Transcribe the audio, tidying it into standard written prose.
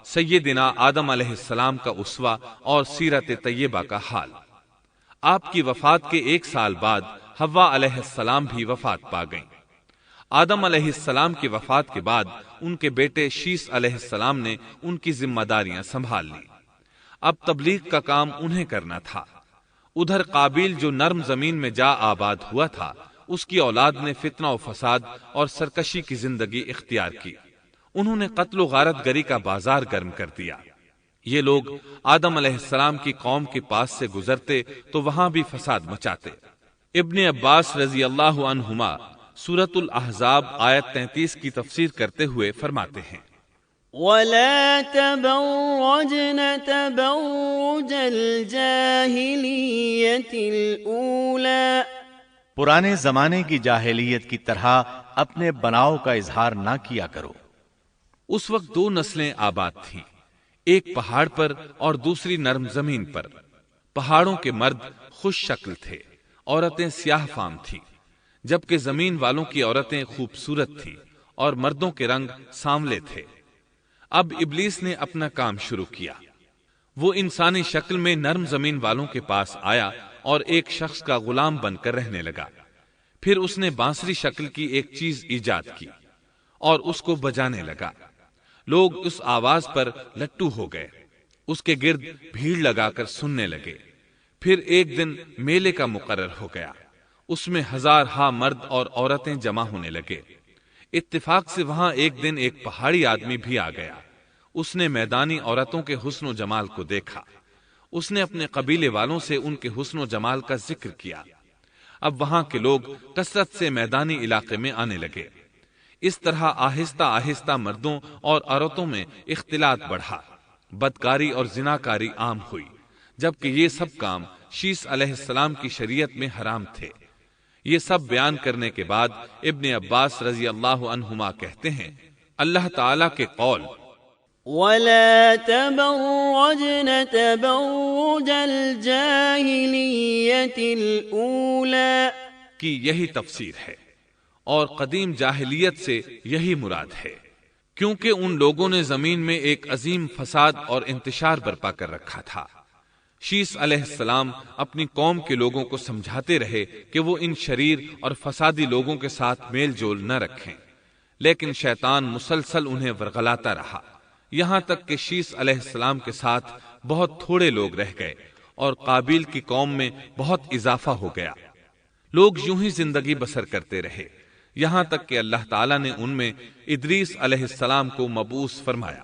سیدنا آدم علیہ السلام کا اسوہ اور سیرت طیبہ کا حال۔ آپ کی وفات کے 1 سال بعد حوا علیہ السلام بھی وفات پا گئیں۔ آدم علیہ السلام کی وفات کے بعد ان کے بیٹے شیس علیہ السلام نے ان کی ذمہ داریاں سنبھال لی۔ اب تبلیغ کا کام انہیں کرنا تھا۔ ادھر قابیل جو نرم زمین میں جا آباد ہوا تھا، اس کی اولاد نے فتنہ و فساد اور سرکشی کی زندگی اختیار کی۔ انہوں نے قتل و غارت گری کا بازار گرم کر دیا۔ یہ لوگ آدم علیہ السلام کی قوم کے پاس سے گزرتے تو وہاں بھی فساد مچاتے۔ ابن عباس رضی اللہ عنہما سورۃ الاحزاب آیت 33 کی تفسیر کرتے ہوئے فرماتے ہیں، وَلَا تَبَرَّجْنَ تَبَرُّجَ الْجَاهِلِيَّةِ الْأُولَى، پرانے زمانے کی جاہلیت کی طرح اپنے بناؤ کا اظہار نہ کیا کرو۔ اس وقت 2 نسلیں آباد تھیں، ایک پہاڑ پر اور دوسری نرم زمین پر۔ پہاڑوں کے مرد خوش شکل تھے، عورتیں سیاہ فام تھیں، جبکہ زمین والوں کی عورتیں خوبصورت تھیں اور مردوں کے رنگ سانولے تھے۔ اب ابلیس نے اپنا کام شروع کیا۔ وہ انسانی شکل میں نرم زمین والوں کے پاس آیا اور ایک شخص کا غلام بن کر رہنے لگا۔ پھر اس نے بانسری شکل کی ایک چیز ایجاد کی اور اس کو بجانے لگا۔ لوگ اس آواز پر لٹو ہو گئے، اس کے گرد بھیڑ لگا کر سننے لگے۔ پھر ایک دن میلے کا مقرر ہو گیا، اس میں 1000 مرد اور عورتیں جمع ہونے لگے۔ اتفاق سے وہاں ایک دن ایک پہاڑی آدمی بھی آ گیا۔ اس نے میدانی عورتوں کے حسن و جمال کو دیکھا۔ اس نے اپنے قبیلے والوں سے ان کے حسن و جمال کا ذکر کیا۔ اب وہاں کے لوگ کثرت سے میدانی علاقے میں آنے لگے۔ اس طرح آہستہ آہستہ مردوں اور عورتوں میں اختلاط بڑھا، بدکاری اور زناکاری عام ہوئی، جبکہ یہ سب کام شیس علیہ السلام کی شریعت میں حرام تھے۔ یہ سب بیان کرنے کے بعد ابن عباس رضی اللہ عنہما کہتے ہیں، اللہ تعالیٰ کے قول وَلَا تَبَرَّجْنَ تَبَرُّجَ الْجَاهِلِيَّةِ الْأُولَى کی یہی تفسیر ہے، اور قدیم جاہلیت سے یہی مراد ہے، کیونکہ ان لوگوں نے زمین میں ایک عظیم فساد اور انتشار برپا کر رکھا تھا۔ شیس علیہ السلام اپنی قوم کے لوگوں کو سمجھاتے رہے کہ وہ ان شریر اور فسادی لوگوں کے ساتھ میل جول نہ رکھیں، لیکن شیطان مسلسل انہیں ورغلاتا رہا، یہاں تک کہ شیس علیہ السلام کے ساتھ بہت تھوڑے لوگ رہ گئے اور قابیل کی قوم میں بہت اضافہ ہو گیا۔ لوگ یوں ہی زندگی بسر کرتے رہے، یہاں تک کہ اللہ تعالیٰ نے ان میں ادریس علیہ السلام کو مبعوث فرمایا۔